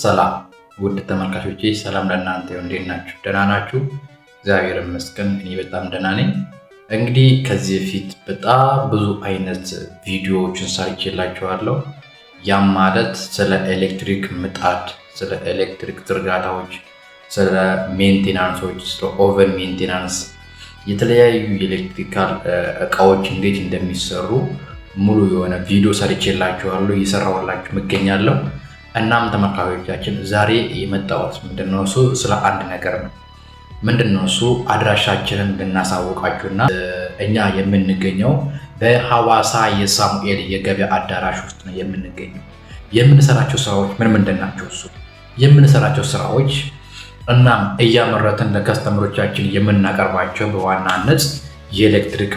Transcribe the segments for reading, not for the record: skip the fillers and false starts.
ሰላም ውድ ተመልካቾቼ፣ ሰላም ለእናንተ ይሁን። እንዴት ናችሁ? ደህና ናችሁ? እግዚአብሔር ይመስገን እኔ በጣም ደህና ነኝ። እንግዲህ ከዚህ በፊት በጣም ብዙ አይነት ቪዲዮዎችን ሰርቼላችኋለሁ። ያም ማለት ስለ ኤሌክትሪክ ምጣድ፣ ስለ ኤሌክትሪክ ዝርጋታዎች፣ ስለ ሜንቴናንሶች፣ ስለ ኦቨን ሜንቴናንስ፣ የተለያዩ የኤሌክትሪካል እቃዎች እንዴት እንደሚሰሩ ሙሉ የሆነ ቪዲዮ ሰርቼላችኋለሁ፣ እየሰራሁላችሁ እገኛለሁ። እናም ተመልካቾቻችን ዛሬ የመጣሁት ምንድነው እሱ ስለ አንድ ነገር ነው። ምንድነው እሱ አድራሻችንን ልናሳውቃችሁና እኛ የምንገኘው በሐዋሳ የሳሙኤል የገበያ አዳራሽ ውስጥ ነው የምንገኘው። የምንሰራቸው ስራዎች ምን ናቸው? እሱ የምንሰራቸው ስራዎች እናም እያመረትን ለከስተመሮቻችን የምናቀርባቸው በዋናነት የኤሌክትሪክ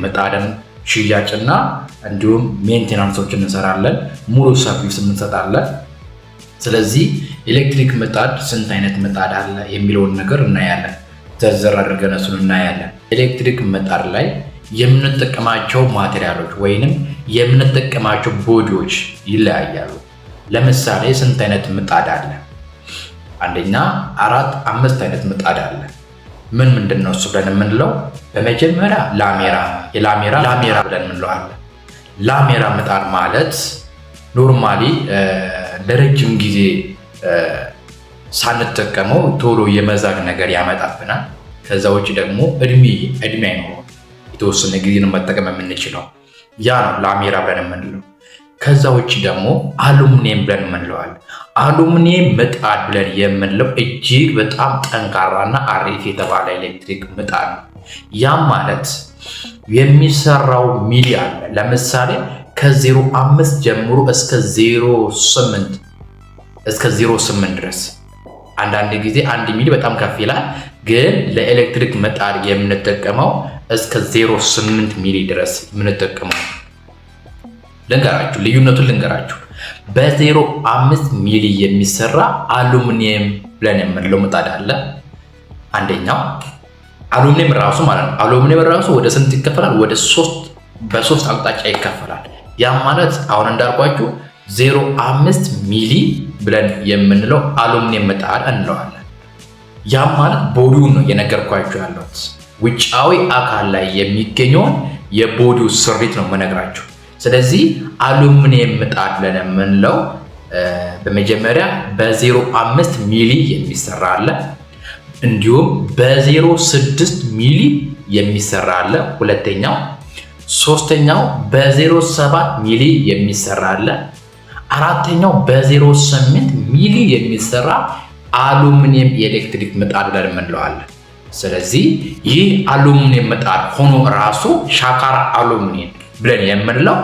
ምጣድን ሽያጭና እንዲሁም ሜንቴናንሶችን እንሰራለን። ሙሉ ሰርቪስ እንሰጣለን። ስለዚህ ኤሌክትሪክ ምጣድ ስንት አይነት ምጣድ አለ የሚለውን ነገር እናያለን። ዘርዘር አድርገን እሱን እናያለን። ኤሌክትሪክ ምጣድ ላይ የምንጠቀማቸው ማቴሪያሎች ወይንም የምንጠቀማቸው ቦዲዎች ይለያያሉ። ለምሳሌ ስንት አይነት ምጣድ አለ? አንደኛ 4 5 አይነት ምጣድ አለ። ምንድነው እሱ ብለን የምንለው? በመጀመሪያ ላሜራ ብለን እንለዋለን። ላሜራ ምጣድ ማለት ኖርማሊ ለረጅም ጊዜ ሳንጠቀመው ቶሎ የመዛግ ነገር ያመጣብናል። ከዛ ውጭ ደግሞ እድሜ አይኖረው፣ የተወሰነ ጊዜ ነው መጠቀም የምንችለው። ያ ነው ላሜራ ብለን የምንለው። ከዛ ውጭ ደግሞ አሉሚኒየም ብለን እንለዋለን። አሉሚኒየም ምጣድ ብለን የምንለው እጅግ በጣም ጠንካራና አሪፍ የተባለ ኤሌክትሪክ ምጣድ ነው። ያም ማለት የሚሰራው ሚሊ አለ። ለምሳሌ ከ05 ጀምሮ እስከ 08 ድረስ። አንዳንድ ጊዜ 1 ሚሊ በጣም ከፍ ይላል፣ ግን ለኤሌክትሪክ ምጣድ የምንጠቀመው እስከ 08 ሚሊ ድረስ የምንጠቀመው። ልዩነቱን ልንገራችሁ። በ05 ሚሊ የሚሰራ አሉሚኒየም ብለን የምንለው ምጣድ አለ። አንደኛው አሉሚኒየም ራሱ ማለት ነው። አሉሚኒየም ራሱ ወደ ስንት ይከፈላል? ወደ በሶስት አቅጣጫ ይከፈላል። ያም ማለት አሁን እንዳልኳችሁ 05 ሚሊ ብለን የምንለው አሉሚኒየም ምጣድ እንለዋለን። ያም ማለት ቦዲውን ነው የነገርኳችሁ ያለሁት። ውጫዊ አካል ላይ የሚገኘውን የቦዲው ስሪት ነው የምነግራችሁ። ስለዚህ አሉሚኒየም ምጣድ ብለን የምንለው በመጀመሪያ በ05 ሚሊ የሚሰራ አለ፣ እንዲሁም በ06 ሚሊ የሚሰራ አለ። ሁለተኛው። ሶስተኛው በ07 ሚሊ የሚሰራ አለ። አራተኛው በ08 ሚሊ የሚሰራ አሉሚኒየም የኤሌክትሪክ ምጣድ ብለን እንለዋለን። ስለዚህ ይህ አሉሚኒየም ምጣድ ሆኖ ራሱ ሻካራ አሉሚኒየም ብለን የምንለው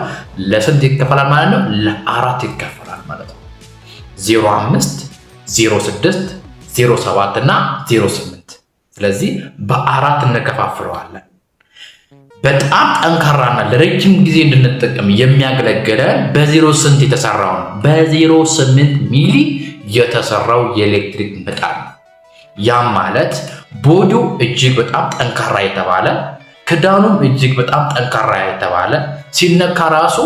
ለስንት ይከፈላል ማለት ነው? ለ4 ይከፈላል ማለት ነው። 05፣ 06፣ 07 እና 08። ስለዚህ በ4 እንከፋፍለዋለን። በጣም ጠንካራና ለረጅም ጊዜ እንድንጠቀም የሚያገለግለን በ08 የተሰራው ነው። በ08 ሚሊ የተሰራው የኤሌክትሪክ ምጣድ ነው። ያም ማለት ቦዲው እጅግ በጣም ጠንካራ የተባለ፣ ክዳኑም እጅግ በጣም ጠንካራ የተባለ፣ ሲነካ ራሱ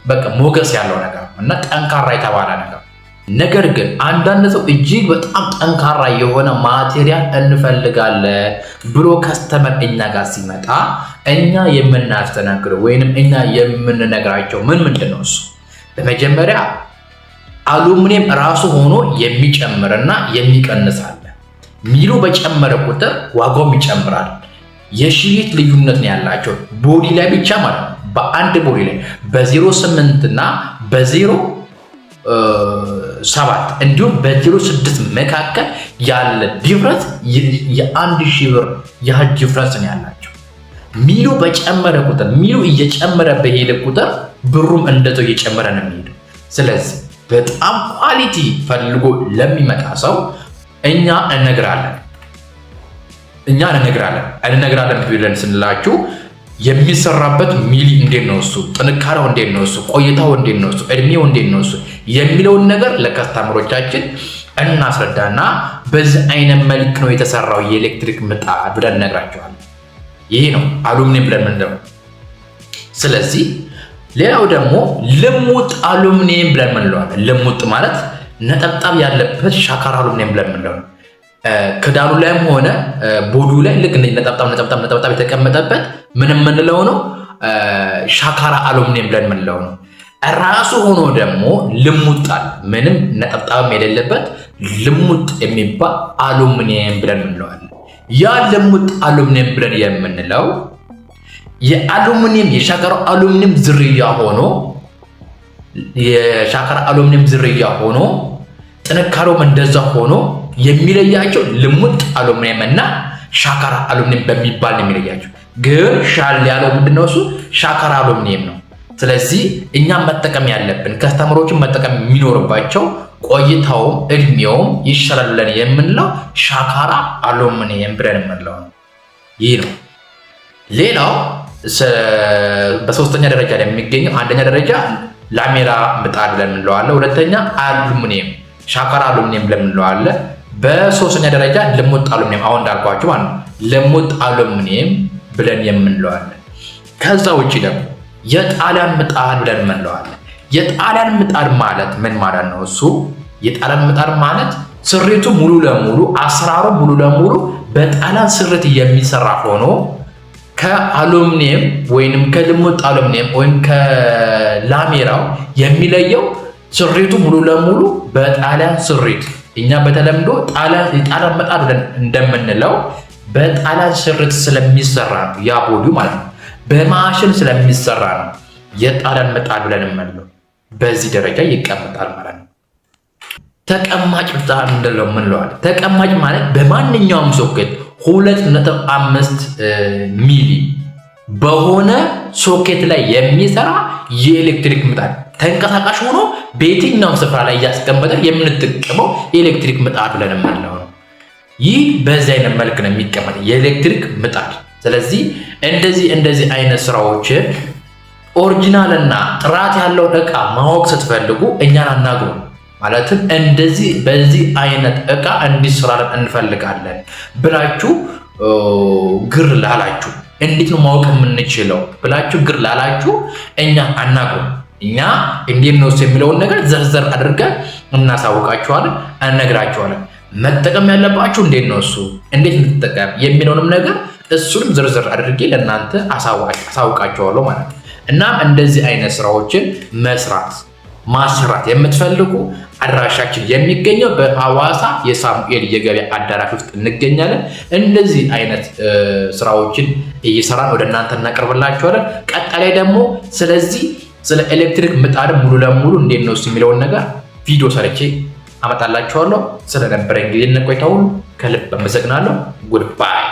በቃ ሞገስ ያለው ነገር እና ጠንካራ የተባለ ነገር። ነገር ግን አንዳንድ ሰው እጅግ በጣም ጠንካራ የሆነ ማቴሪያል እንፈልጋለን ብሎ ከስተመር እኛ ጋር ሲመጣ እኛ የምናስተናግደው ወይንም እኛ የምንነግራቸው ምንድን ነው እሱ? በመጀመሪያ አሉሚኒየም ራሱ ሆኖ የሚጨምርና የሚቀንስ አለ። ሚሉ በጨመረ ቁጥር ዋጋውም ይጨምራል። የሽይት ልዩነት ነው ያላቸው ቦዲ ላይ ብቻ ማለት ነው። በአንድ ቦዲ ላይ በ08 እና በ07 እንዲሁም በ06 መካከል ያለ ዲፍረንስ የ1000 ብር ያህል ዲፍረንስ ነው ያላቸው። ሚሉ በጨመረ ቁጥር ሚሉ እየጨመረ በሄደ ቁጥር ብሩም እንደዛው እየጨመረ ነው የሚሄደው። ስለዚህ በጣም ኳሊቲ ፈልጎ ለሚመጣ ሰው እኛ እንነግራለን ብለን ስንላችሁ የሚሰራበት ሚሊ እንዴት ነው እሱ፣ ጥንካሬው እንዴት ነው እሱ፣ ቆይታው እንዴት ነው እሱ፣ እድሜው እንዴት ነው እሱ የሚለውን ነገር ለከስተመሮቻችን እናስረዳና በዚህ አይነት መልክ ነው የተሰራው የኤሌክትሪክ ምጣድ ብለን እነግራቸዋለን። ይሄ ነው አሉሚኒየም ብለን የምንለው። ስለዚህ ሌላው ደግሞ ልሙጥ አሉሚኒየም ብለን እንለዋለን። ልሙጥ ማለት ነጠብጣብ ያለበት ሻካራ አሉሚኒየም ብለን የምንለው ነው። ክዳኑ ላይም ሆነ ቦዱ ላይ ልክ ነጠብጣብ የተቀመጠበት ምን የምንለው ነው? ሻካራ አሉሚኒየም ብለን የምንለው ነው። ራሱ ሆኖ ደግሞ ልሙጣል ምንም ነጠብጣብም የሌለበት ልሙጥ የሚባል አሉሚኒየም ብለን እንለዋለን። ያ ልሙጥ አሉሚኒየም ብለን የምንለው የሻካራ አሉሚኒየም ዝርያ ሆኖ ጥንካሬውም እንደዛ ሆኖ የሚለያቸው ልሙጥ አሉሚኒየም እና ሻካራ አሉሚኒየም በሚባል ነው የሚለያቸው። ግን ሻል ያለው ምንድነው? እሱ ሻካራ አሉሚኒየም ነው። ስለዚህ እኛም መጠቀም ያለብን ከስተመሮችን መጠቀም የሚኖርባቸው ቆይታውም እድሜውም ይሻላል ብለን የምንለው ሻካራ አሉሚኒየም ብለን የምንለው ነው። ይህ ነው። ሌላው በሶስተኛ ደረጃ ላይ የሚገኘው አንደኛ ደረጃ ላሜራ ምጣድ ብለን እንለዋለን። ሁለተኛ አሉሚኒየም ሻካራ አሉሚኒየም ብለን እንለዋለን። በሶስተኛ ደረጃ ልሙጥ አሉሚኒየም አሁን እንዳልኳችሁ ማለት ነው። ልሙጥ አሉሚኒየም ብለን የምንለዋለን። ከዛ ውጪ ደግሞ የጣሊያን ምጣድ ብለን እንለዋለን። የጣሊያን ምጣድ ማለት ምን ማለት ነው? እሱ የጣሊያን ምጣድ ማለት ስሪቱ ሙሉ ለሙሉ አሰራሩ ሙሉ ለሙሉ በጣሊያን ስሪት የሚሰራ ሆኖ ከአሉሚኒየም ወይንም ከልሙጥ አሉሚኒየም ወይም ከላሜራው የሚለየው ስሪቱ ሙሉ ለሙሉ በጣሊያን ስሪት እኛ በተለምዶ የጣሊያን ምጣድ ብለን እንደምንለው በጣሊያን ስሪት ስለሚሰራ ነው። ያ ቦዲው ማለት ነው በማሽን ስለሚሰራ ነው የጣሊያን ምጣድ ብለን የምንለው። በዚህ ደረጃ ይቀመጣል ማለት ነው። ተቀማጭ ምጣድ እንለዋለን። ተቀማጭ ማለት በማንኛውም ሶኬት 2.5 ሚሊ በሆነ ሶኬት ላይ የሚሰራ የኤሌክትሪክ ምጣድ ተንቀሳቃሽ ሆኖ በየትኛውም ስፍራ ላይ እያስቀመጠ የምንጠቀመው የኤሌክትሪክ ምጣድ ብለን የምንለው ነው። ይህ በዚህ አይነት መልክ ነው የሚቀመጥ የኤሌክትሪክ ምጣድ። ስለዚህ እንደዚህ አይነት ስራዎችን ኦሪጂናልና ጥራት ያለው ዕቃ ማወቅ ስትፈልጉ እኛን አናግሩ። ማለትም በዚህ አይነት ዕቃ እንዲሰራልን እንፈልጋለን ብላችሁ ግር ላላችሁ እንዴት ነው ማወቅ የምንችለው ብላችሁ ግር ላላችሁ እኛን አናግሩ። እኛ እንዴት ነው የሚለውን ነገር ዘርዘር አድርገን እናሳውቃችኋለን፣ እንነግራችኋለን። መጠቀም ያለባችሁ እንዴት ነው እንዴት እንጠቀም የሚለውንም ነገር እሱንም ዝርዝር አድርጌ ለእናንተ አሳውቃችኋለሁ ማለት ነው። እናም እንደዚህ አይነት ስራዎችን ማሰራት የምትፈልጉ አድራሻችን የሚገኘው በሐዋሳ የሳሙኤል የገበያ አዳራሽ ውስጥ እንገኛለን። እንደዚህ አይነት ስራዎችን እየሰራን ወደ እናንተ እናቀርብላችኋለን። ቀጣይ ደግሞ ስለ ኤሌክትሪክ ምጣድ ሙሉ ለሙሉ እንዴት ነው የሚለውን ነገር ቪዲዮ ሰርቼ አመጣላችኋለሁ። ስለነበረን ጊዜ ቆይታው ከልብ አመሰግናለሁ። ጉድ ባይ